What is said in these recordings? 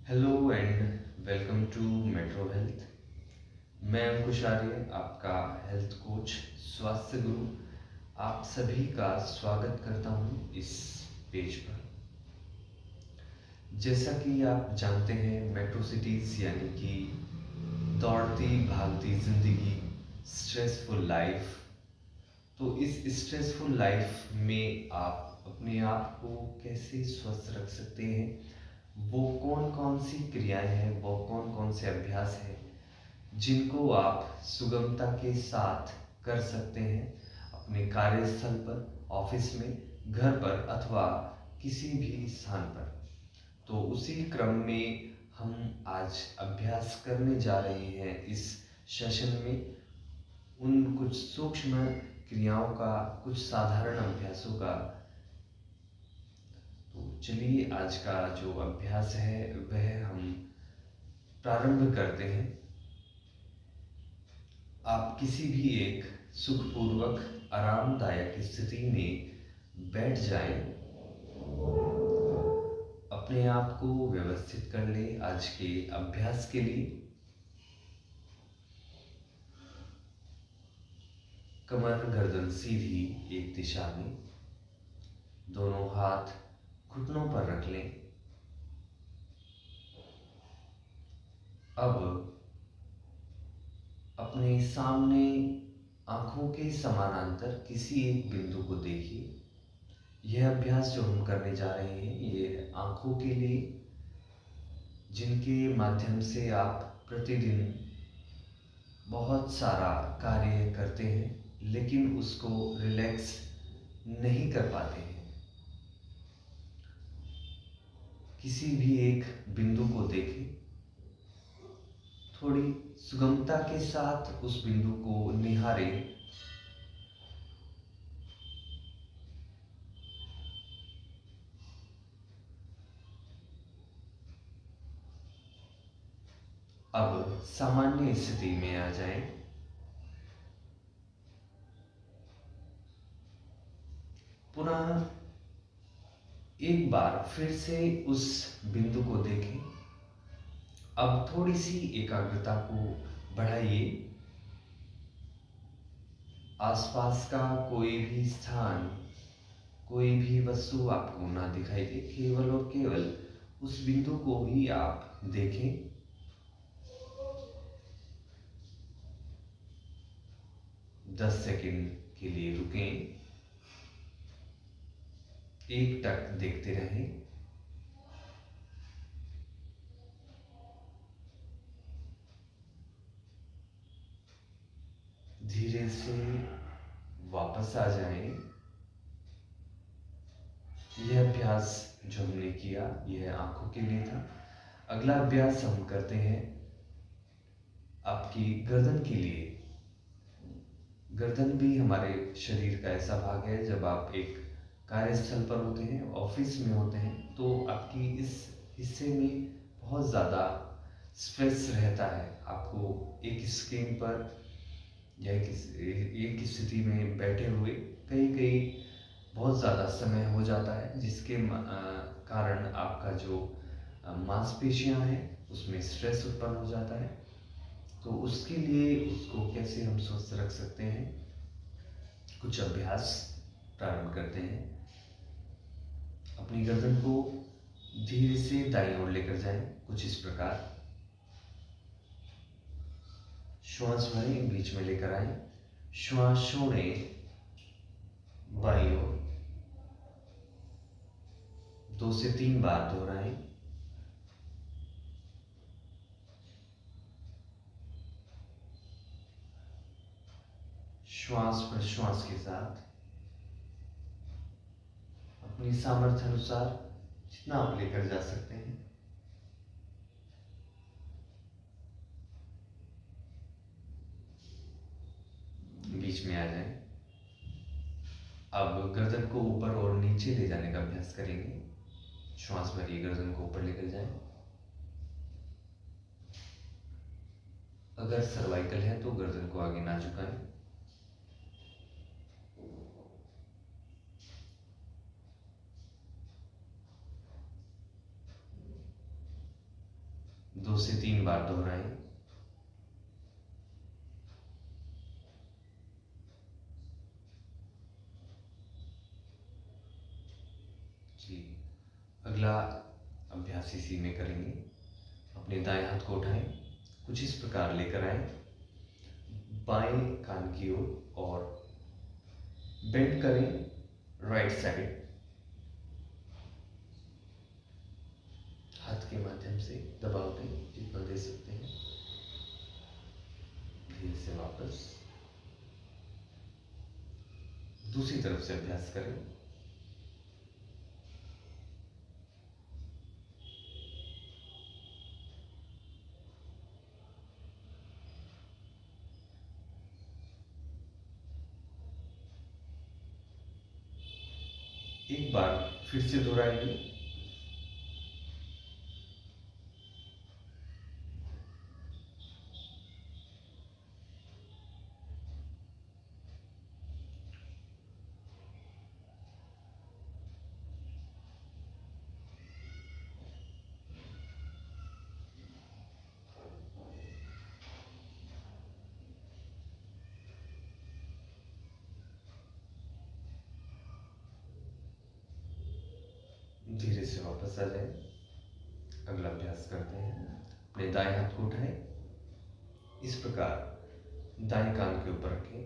Hello and welcome to metro health. मैं अंकुश आर्य, आपका health coach, स्वास्थ्य गुरु। आप सभी का स्वागत करता हूँ इस पेज पर। जैसा कि आप जानते हैं, मेट्रो सिटीज़ यानी कि दौड़ती भागती ज़िंदगी, स्ट्रेसफुल लाइफ। तो इस स्ट्रेसफुल लाइफ में आप अपने आप को कैसे स्वस्थ रख सकते हैं, वो कौन कौन सी क्रियाएं हैं, वो कौन कौन से अभ्यास हैं जिनको आप सुगमता के साथ कर सकते हैं अपने कार्यस्थल पर, ऑफिस में, घर पर अथवा किसी भी स्थान पर। तो उसी क्रम में हम आज अभ्यास करने जा रहे हैं इस सेशन में, उन कुछ सूक्ष्म क्रियाओं का, कुछ साधारण अभ्यासों का। तो चलिए आज का जो अभ्यास है वह हम प्रारंभ करते हैं। आप किसी भी एक सुखपूर्वक आरामदायक स्थिति में बैठ जाएं, अपने आप को व्यवस्थित कर लें आज के अभ्यास के लिए। कमर गर्दन सीधी एक दिशा में, दोनों हाथ घुटनों पर रख लें। अब अपने सामने आंखों के समानांतर किसी एक बिंदु को देखिए। यह अभ्यास जो हम करने जा रहे हैं ये आंखों के लिए, जिनके माध्यम से आप प्रतिदिन बहुत सारा कार्य करते हैं लेकिन उसको रिलैक्स नहीं कर पाते हैं। किसी भी एक बिंदु को देखें, थोड़ी सुगमता के साथ उस बिंदु को निहारें। अब सामान्य स्थिति में आ जाएं। पुनः एक बार फिर से उस बिंदु को देखें। अब थोड़ी सी एकाग्रता को बढ़ाइए। आसपास का कोई भी स्थान, कोई भी वस्तु आपको ना दिखाई दे, केवल और केवल उस बिंदु को ही आप देखें। दस सेकंड के लिए रुकें, एक टक देखते रहें। धीरे से वापस आ जाएं। यह अभ्यास जो हमने किया यह आंखों के लिए था। अगला अभ्यास हम करते हैं आपकी गर्दन के लिए। गर्दन भी हमारे शरीर का ऐसा भाग है, जब आप एक कार्यस्थल पर होते हैं, ऑफिस में होते हैं, तो आपकी इस हिस्से में बहुत ज़्यादा स्ट्रेस रहता है। आपको एक स्क्रीन पर या एक स्थिति में बैठे हुए कई कई बहुत ज़्यादा समय हो जाता है, जिसके कारण आपका जो मांसपेशियां हैं उसमें स्ट्रेस उत्पन्न हो जाता है। तो उसके लिए उसको कैसे हम स्वस्थ रख सकते हैं, कुछ अभ्यास प्रारंभ करते हैं। अपनी गर्दन को धीरे से दाईं ओर लेकर जाएं, कुछ इस प्रकार। श्वास भरें, बीच में लेकर आए, श्वास छोड़ें, बाईं ओर। 2 से 3 बार दोहराएं। श्वास प्रश्वास के साथ अपनी सामर्थ्य अनुसार जितना आप लेकर जा सकते हैं। बीच में आ जाएं। अब गर्दन को ऊपर और नीचे ले जाने का अभ्यास करेंगे। श्वास भरिए, गर्दन को ऊपर लेकर जाएं। अगर सर्वाइकल है तो गर्दन को आगे ना झुकाएं। 2 से 3 बार दोहराएं। जी, अगला अभ्यास इसी में करेंगे। अपने दाएं हाथ को उठाएं, कुछ इस प्रकार लेकर आए बाएं कान की ओर और बेंड करें राइट साइड। हाथ के माध्यम से दबाव दें जितना दे सकते हैं। धीरे से वापस दूसरी तरफ से अभ्यास करें। एक बार फिर से दोहराएंगे। धीरे से वापस आ जाए। अगला अभ्यास करते हैं। अपने दाएं हाथ को उठाएं, इस प्रकार दाएं कान के ऊपर रखें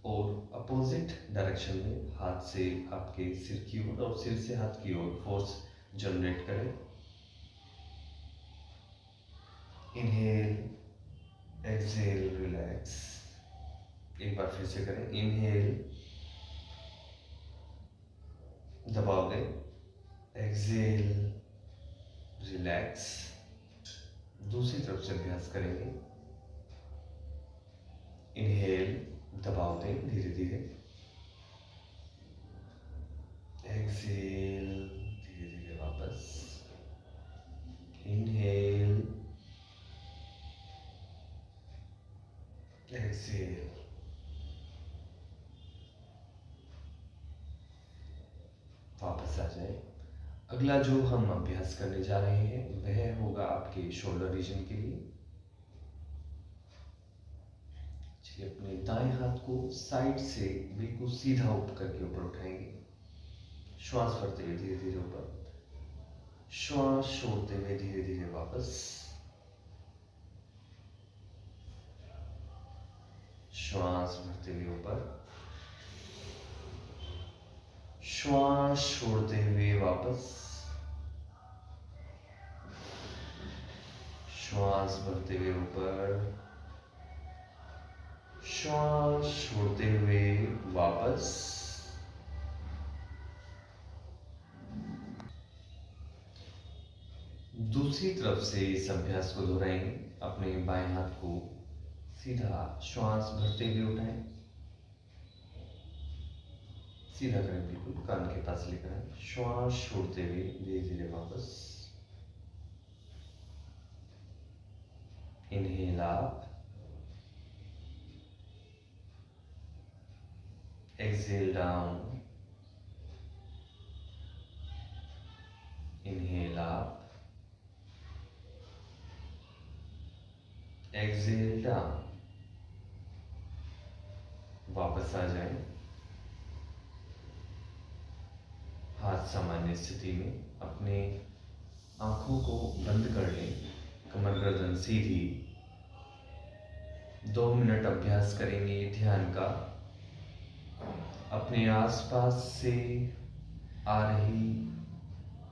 और अपोजिट डायरेक्शन में हाथ से आपके सिर की ओर और सिर से हाथ की ओर फोर्स जनरेट करें। Inhale, exhale, relax. एक बार फिर से करें। इनहेल, दबाव दें, एक्सहेल, रिलैक्स। दूसरी तरफ से अभ्यास करेंगे। इनहेल, दबाव दें धीरे धीरे, एक्सहेल, धीरे धीरे वापस, इनहेल, एक्सहेल। वापस आ जाए। अगला जो हम अभ्यास करने जा रहे हैं वह होगा आपके शोल्डर रीजन के लिए। चलिए, अपने दाएं हाथ को साइड से बिल्कुल सीधा ऊपर करके ऊपर उठाएंगे। श्वास भरते हुए धीरे धीरे ऊपर, श्वास छोड़ते हुए धीरे धीरे वापस, श्वास भरते हुए ऊपर, श्वास छोड़ते हुए वापस, श्वास भरते हुए ऊपर, श्वास छोड़ते हुए वापस। दूसरी तरफ से इस अभ्यास को दोहराएंगे। अपने बाएं हाथ को सीधा श्वास भरते हुए उठाएं, सीधा करें, बिल्कुल कान के पास लेकर आए। श्वास छोड़ते हुए धीरे धीरे वापस, inhale up, exhale down, inhale up, exhale down. वापस आ जाएं। हाथ सामान्य स्थिति में, अपने आंखों को बंद कर लें, कमर गर्दन सीधी। 2 मिनट अभ्यास करेंगे ध्यान का। अपने आसपास से आ रही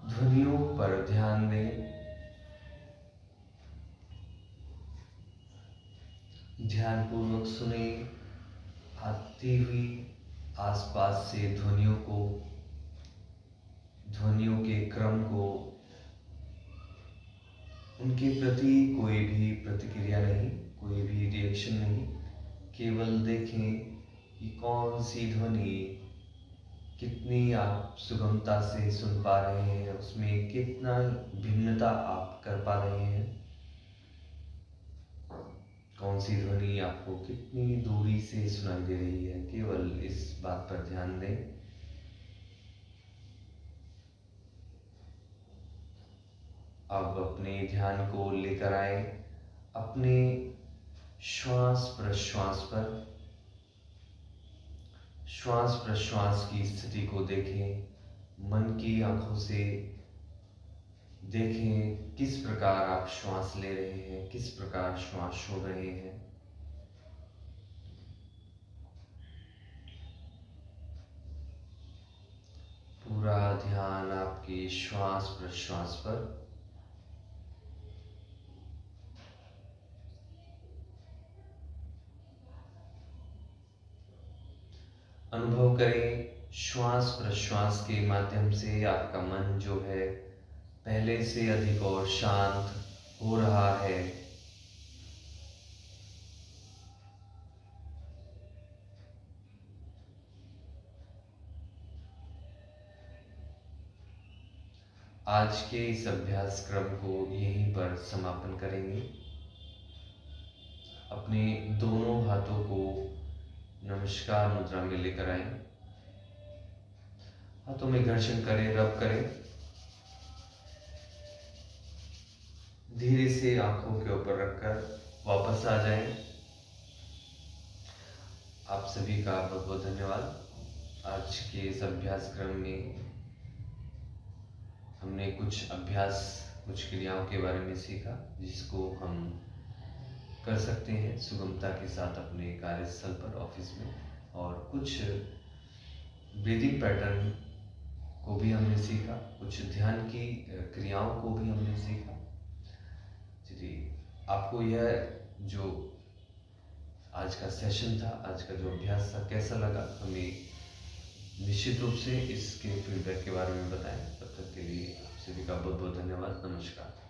ध्वनियों पर ध्यान दें। ध्यानपूर्वक सुने आती हुई आसपास से ध्वनियों को, ध्वनियों के क्रम को। उनके प्रति कोई भी प्रतिक्रिया नहीं, कोई भी रिएक्शन नहीं। केवल देखें कि कौन सी ध्वनि कितनी आप सुगमता से सुन पा रहे हैं, उसमें कितना भिन्नता आप कर पा रहे हैं। कौन सी ध्वनि आपको कितनी दूरी से सुनाई दे रही है, केवल इस बात पर ध्यान दें। अब अपने ध्यान को लेकर आए अपने श्वास प्रश्वास पर। श्वास प्रश्वास की स्थिति को देखें। मन की आंखों से देखें किस प्रकार आप श्वास ले रहे हैं, किस प्रकार श्वास छोड़ रहे हैं। पूरा ध्यान आपके श्वास प्रश्वास पर। अनुभव करें श्वास प्रश्वास के माध्यम से आपका मन जो है पहले से अधिक और शांत हो रहा है। आज के इस अभ्यास क्रम को यहीं पर समापन करेंगे। अपने दोनों हाथों को नमस्कार मुद्रा में लेकर आए। हाथों में घर्षण करें, रब करें। धीरे से आंखों के ऊपर रखकर वापस आ जाएं। आप सभी का बहुत बहुत धन्यवाद। आज के इस अभ्यास क्रम में हमने कुछ अभ्यास, कुछ क्रियाओं के बारे में सीखा जिसको हम कर सकते हैं सुगमता के साथ अपने कार्यस्थल पर, ऑफिस में। और कुछ ब्रीदिंग पैटर्न को भी हमने सीखा, कुछ ध्यान की क्रियाओं को भी हमने सीखा। जी, आपको यह जो आज का सेशन था, आज का जो अभ्यास था, कैसा लगा हमें निश्चित रूप से इसके फीडबैक के बारे में बताएं। तब तक के लिए आप सभी का बहुत बहुत धन्यवाद। नमस्कार।